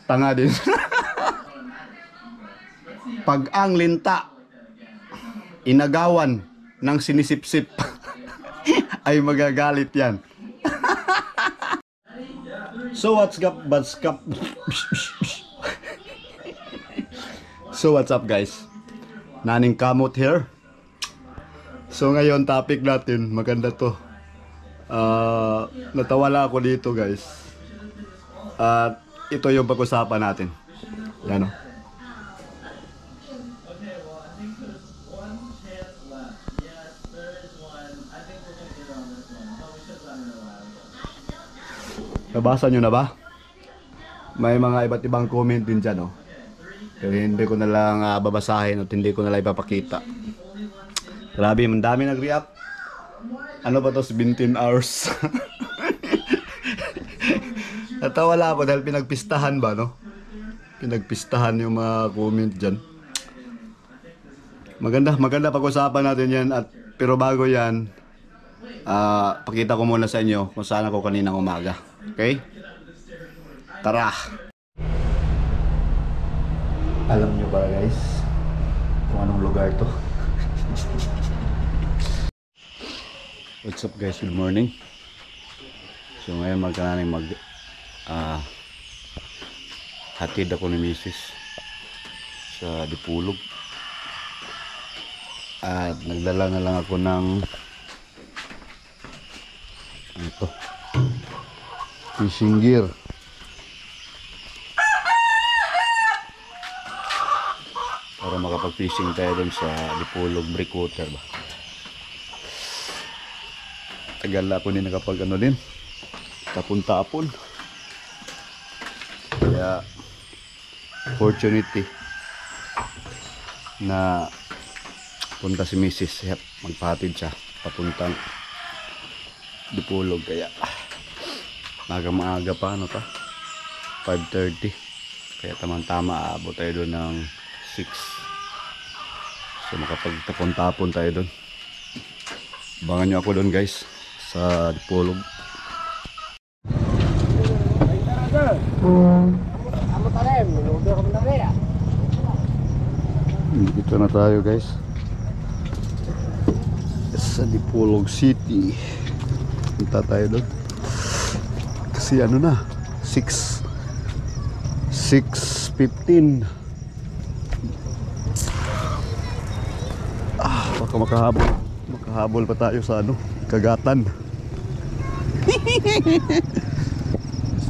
Tanga din. Pag ang linta inagawan ng sinisipsip ay magagalit yan. So what's up, So what's up guys? Naning Kamot here. So ngayon topic natin, maganda to. Natawala ako dito guys. At ito yung pag-usapan natin. Yan o. Nabasa nyo na ba? May mga iba't ibang comment din dyan, oh. Pero hindi ko na lang babasahin at hindi ko na lang ipapakita. Grabe, mandami nag-react. Ano ba to, 17 hours? Natawala ako dahil pinagpistahan ba, no? Pinagpistahan yung mga comment dyan. Maganda pag-usapan natin yan. Pero bago yan, pakita ko muna sa inyo kung saan ako kaninang umaga. Okay? Tara! Alam nyo ba guys kung anong lugar to? What's up guys? Good morning. So ngayon magkananing hatid ako ni Mrs. sa Dipulog. At nagdala na lang ako ng ito, fishing gear. Para makapag-fishing tayo dun sa Dipulog breakwater ba. Tagal ako din nakapag ano din, tapon-tapon. Kaya opportunity na punta si Mrs. Magpahatid siya papuntang Dipulog. Kaya maaga pa, ano pa, 5:30. Kaya tamang-tama aabot tayo doon ng 6. So makapagtapon-tapon tayo doon. Abangan nyo ako doon guys sa Dipulog. Dito na tayo guys sa Dipulog City. Punta tayo doon kasi ano na, 6:15. Baka makahabol pa tayo sa ano, kagatan.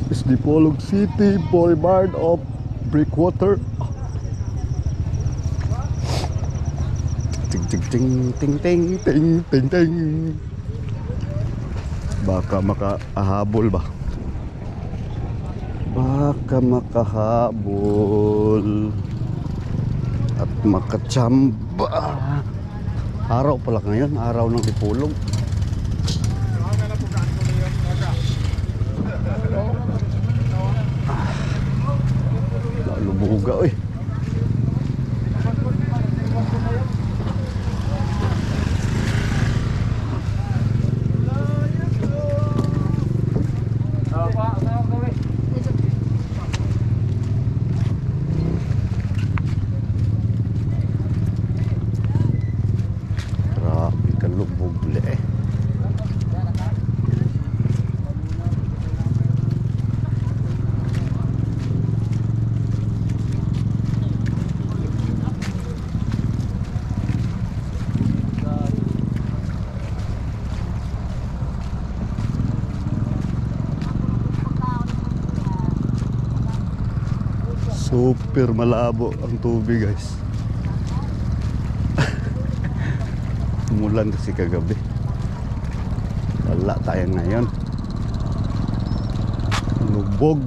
This is Dipolog City, Boulevard of Breakwater. Ting ting ting ting ting ting ting ting. Baka makahabol ba? Baka makahabol at makachamba. Araw pala ngayon, araw ng Dipulog. Lubuga oy. Super malabo ang tubig guys. Umulan kasi kagabi. Wala tayo ngayon. Lubog.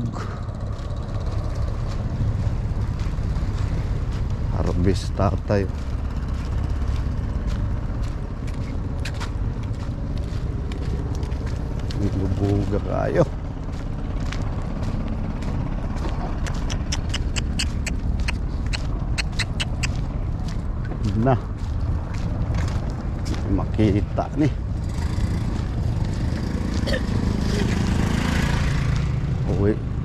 Harvest tayo. Lubog kayo. Na makita ni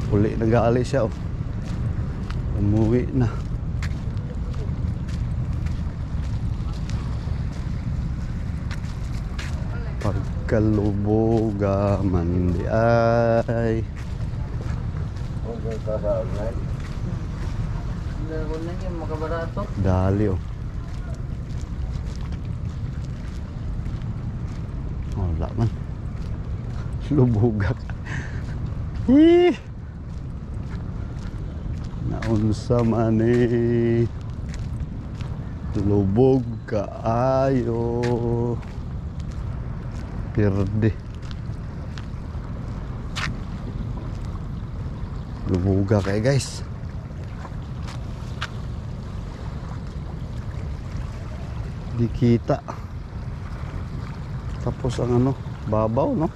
uli nag-aali siya oh. Umuwi na. Pagkaluboga man di ay. Dali oh. Wala man. Lubugak. Ih. Naunsa man eh. Lubog kaayo. Pirde. Lubuga kay guys. Di kita. Tapos ang ano, babaw no.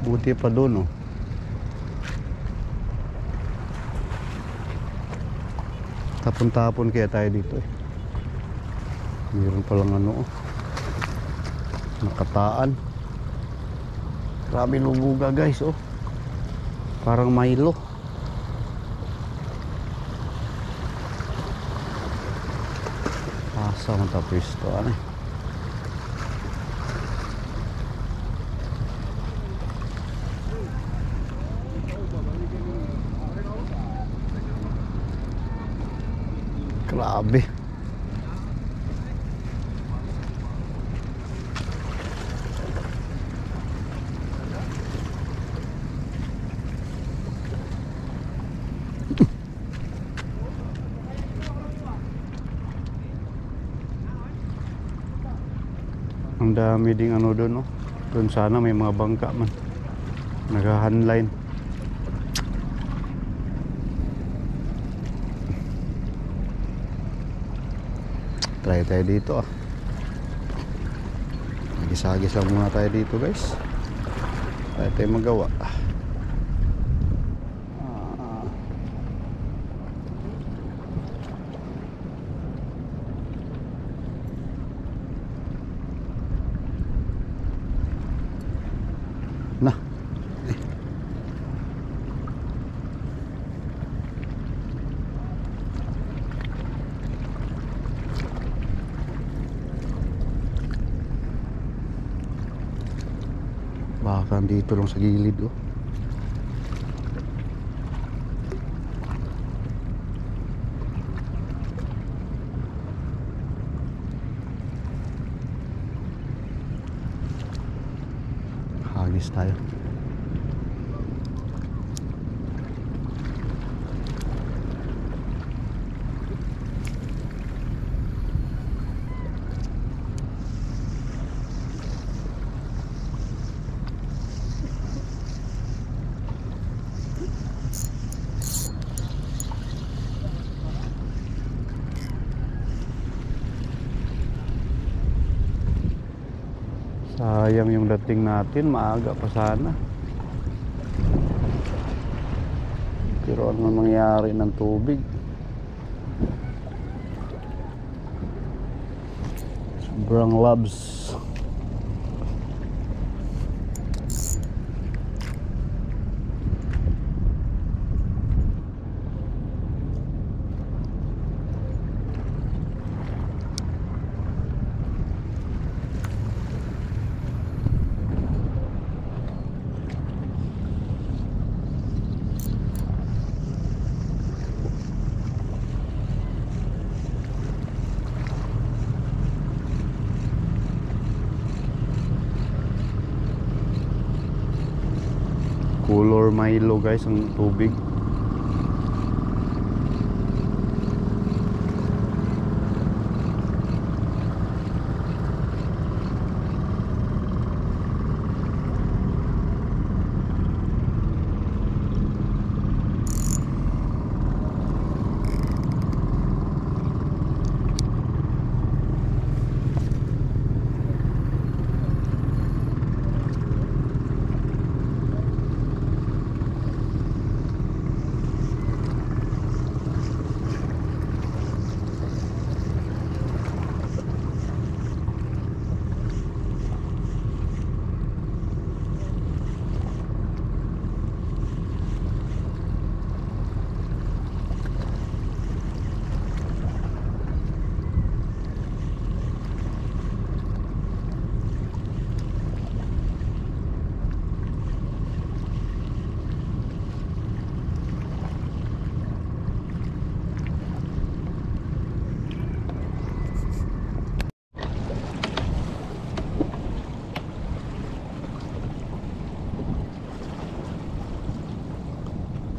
Buti pa doon no. Tapon-tapon kaya tayo dito eh. Meron palang ano oh. Nakataan. Grabe lubuga guys oh. Parang Milo. Asa man tapos ito ano eh. Grabe. Ang dami ding ano doon no. Doon sana may mga bangka man. Nag-handline. Try tayo dito ah. Nagisa-gis lang muna tayo dito guys. Tayo tayo magawa. Nah. Baka dito lang sa gilid oh. Hagis tayo. Sayang yung dating natin, maaga pa sana. Pero ano nangyari ng tubig? Sobrang labs. Color Milo guys ang tubig.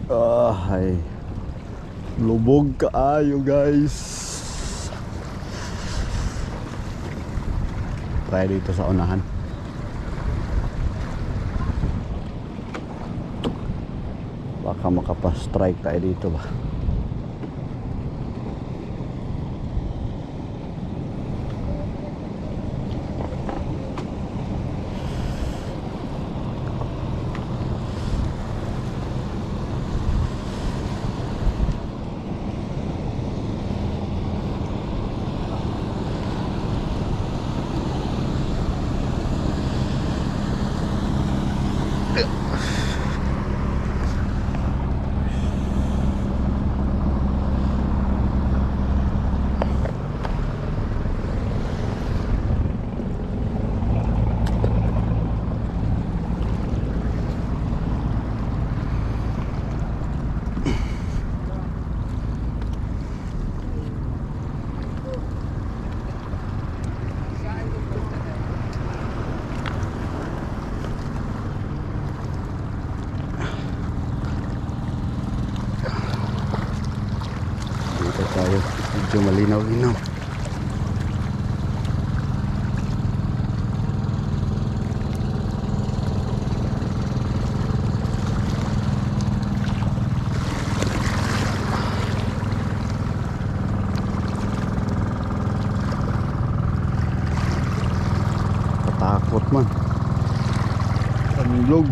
Ay, lubog kaayo guys. Try dito sa unahan. Baka makapastrike tayo dito ba. Dito tayo, medyo malinaw-linaw. Katakot man. Anlog.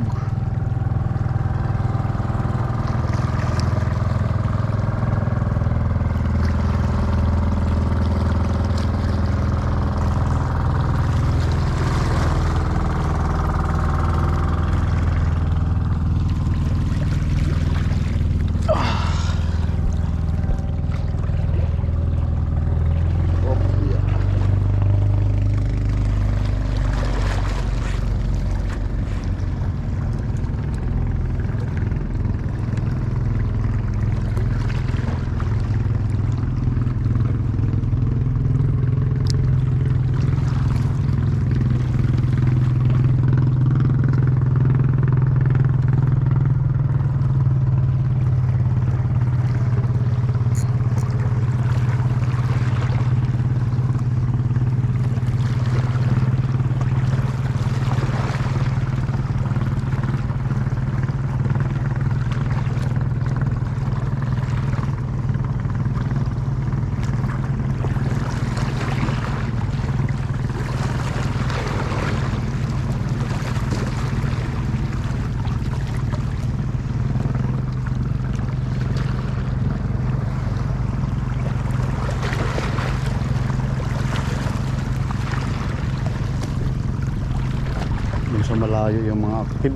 Sa malayo yung mga active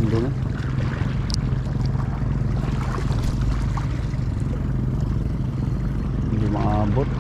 doon. Hindi maabot.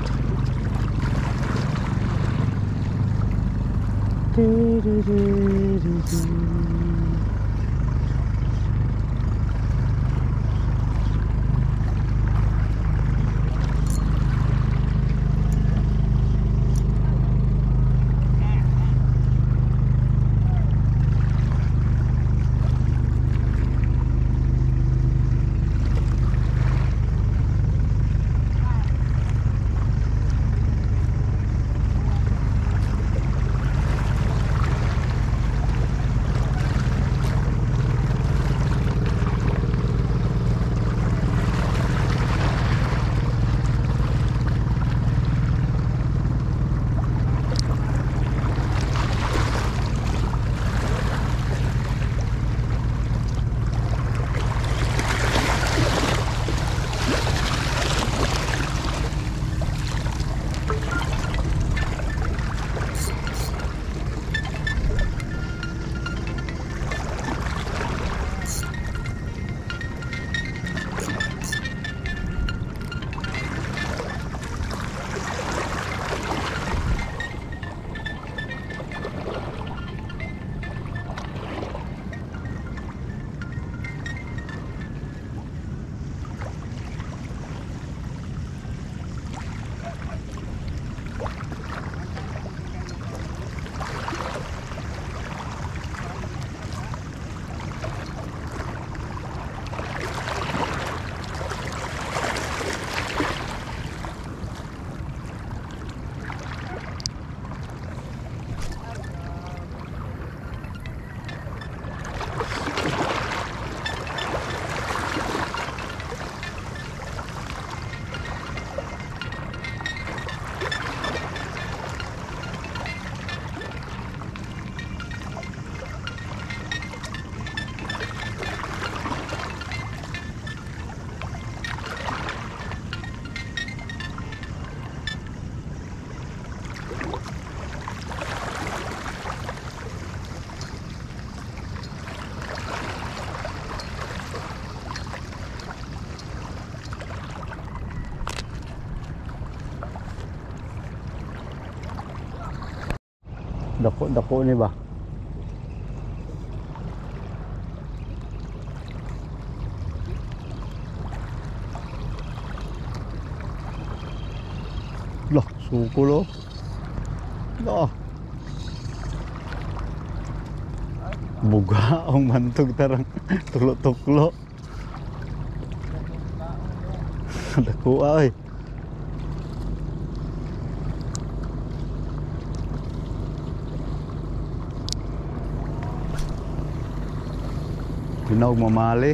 Dako ni ba? Lah, suko lo. Lah. Buga ang mantog tarang tulo-tuklo. Dako ay. Tinaog mamali.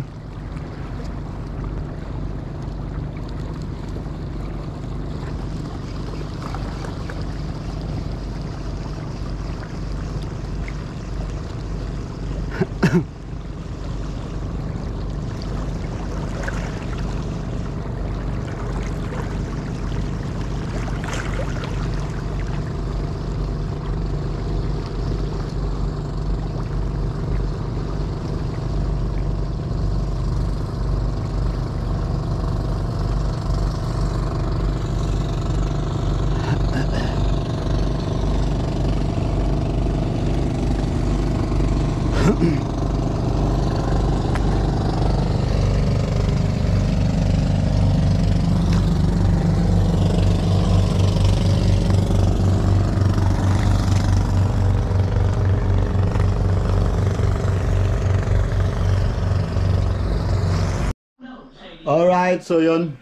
Alright, so yun.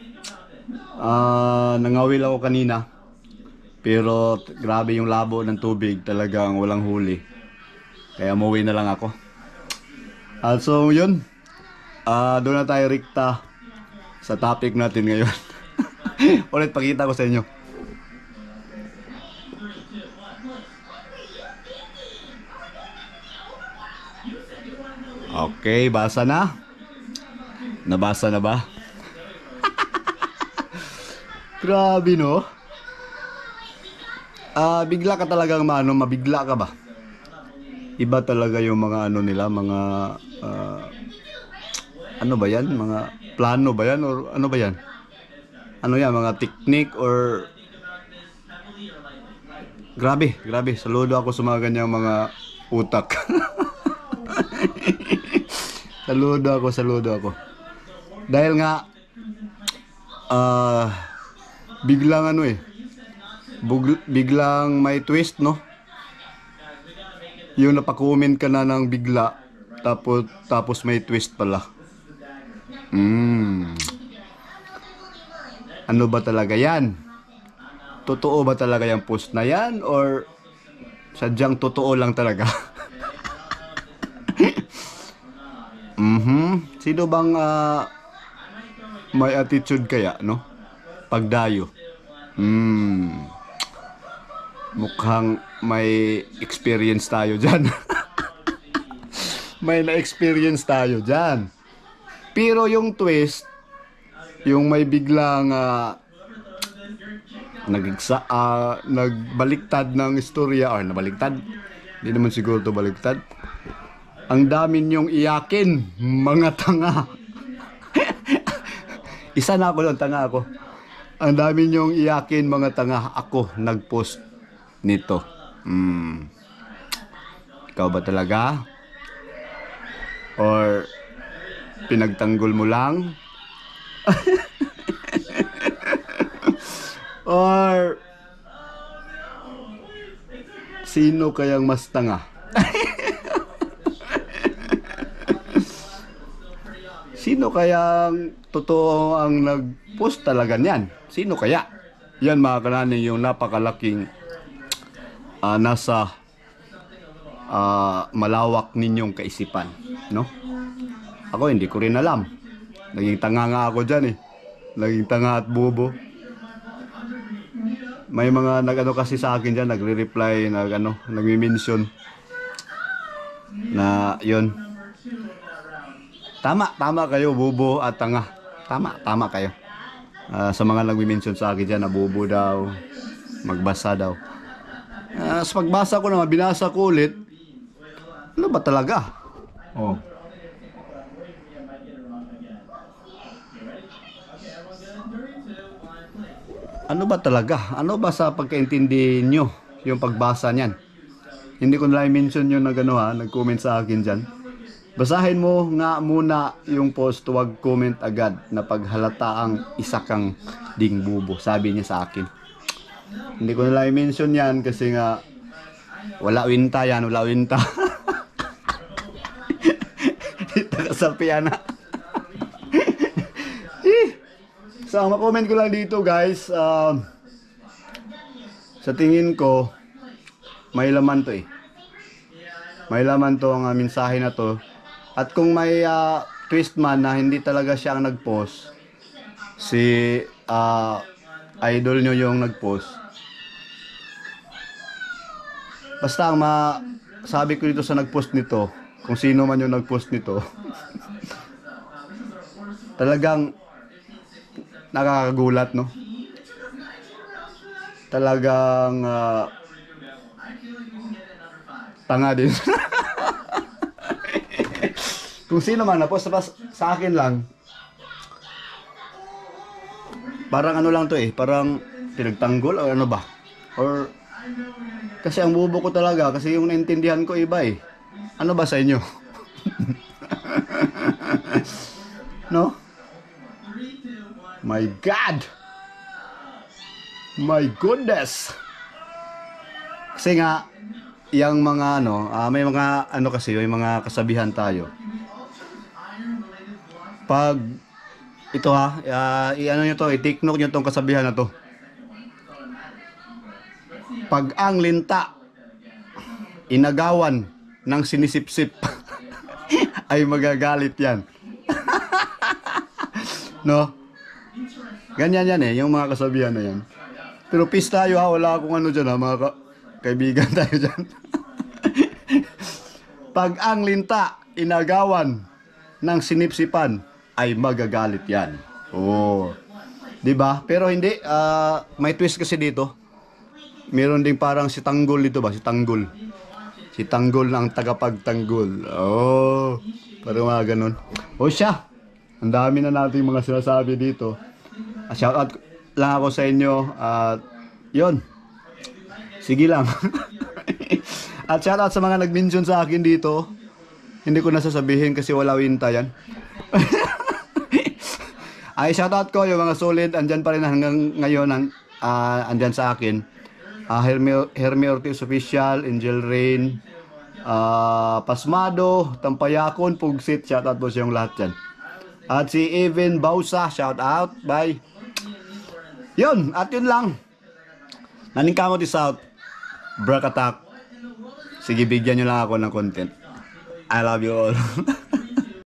Nangawil ako kanina. Pero grabe yung labo ng tubig. Talagang walang huli. Kaya umuwi na lang ako. So yun. Doon na tayo rikta sa topic natin ngayon. Ulit pakita ko sa inyo. Okay, basa na. Nabasa na ba? Grabe no? Bigla ka talagang mabigla ka ba? Iba talaga yung mga ano nila, mga ano ba yan? Mga plano ba yan? Or ano ba yan? Ano yan? Mga technique or grabe, grabe. Saludo ako sa mga ganyang mga utak. Saludo ako. Dahil nga biglang ano biglang may twist, no? Yung napakomment ka na ng bigla tapos may twist pala. Ano ba talaga yan? Totoo ba talaga yung post na yan or sadyang totoo lang talaga? Sino bang may attitude kaya, no? Pagdayo. Mukhang may experience tayo dyan. May na-experience tayo dyan. Pero yung twist, yung may biglang nagbaliktad ng istorya, or nabaliktad, hindi naman siguro to baliktad. Ang dami niyong iyakin, mga tanga. Isa na ako lang, tanga ako. Ang dami niyong iyakin, mga tanga. Ako nag-post nito. Ikaw ba talaga? Or pinagtanggol mo lang? Or sino kayang mas tanga? Sino kayang totoo ang nag-post talaga niyan? Sino kaya? Yan mga kananing yung napakalaking nasa malawak ninyong kaisipan, no? Ako hindi ko rin alam. Naging tanga nga ako dyan Naging tanga at bobo. May mga nag-ano kasi sa akin dyan, nagre-reply, nagmi-mention na yun. Tama kayo, bobo at tanga. Tama kayo. Sa mga nagmi-mention sa akin dyan na bobo daw, magbasa daw. Sa pagbasa ko naman, binasa ko ulit, ano ba talaga? Ano ba talaga? Ano ba sa pagkaintindi nyo yung pagbasa niyan? Hindi ko na mention yun na gano ha, nag-comment sa akin dyan. Basahin mo nga muna yung post, huwag comment agad na paghalata ang isa kang dingbubo. Sabi niya sa akin. Hindi ko na mention yan kasi nga wala winta yan, wala winta. Taga-sapian na. So, ma-comment ko lang dito guys. Sa tingin ko, may laman to eh. May laman to ang mensahe na to. At kung may twist man na hindi talaga siya ang nag-post, si idol nyo yung nag-post. Basta ang sabi ko dito sa nag-post nito, kung sino man yung nag-post nito, talagang nakakagulat, no? Talagang tanga din. Kung sino man na-post sa akin lang, parang ano lang to eh, parang pinagtanggol o ano ba? Or kasi ang bubo ko talaga, kasi yung naintindihan ko iba eh. Ano ba sa inyo? No? My God! My goodness! Kasi nga, yung mga ano, may mga ano kasi, may mga kasabihan tayo. Pag, ito ha, i-ano nyo to, i-take note nyo tong kasabihan na to. Pag ang linta, inagawan ng sinisipsip, ay magagalit yan. No? Ganyan yan eh, yung mga kasabihan na yan. Pero peace tayo ha, wala akong ano dyan ha, mga kaibigan tayo dyan. Pag ang linta, inagawan ng sinipsipan, ay magagalit yan. Oo. Diba? Pero hindi, may twist kasi dito. Meron ding parang si Tanggol dito ba? Si Tanggol. Si Tanggol na ang tagapagtanggol. Oh, parang mga ganun. O siya, ang dami na natin mga sinasabi dito. Shoutout lang ako sa inyo. At yun, sige lang. At shoutout sa mga nag-mention sa akin dito. Hindi ko nasasabihin kasi wala winta yan. Ay, shoutout ko yung mga solid. Andyan pa rin hanggang ngayon. Andyan sa akin. Hermie Ortiz Official, Angel Rain, Pasmado, Tampayakon, Pugsit, shoutout po sa yung lahat yan. At si Evan Bausa, shoutout, bye. Yun, at yun lang. Naningkamot is out, Brakatak. Sige, bigyan nyo lang ako ng content. I love you all.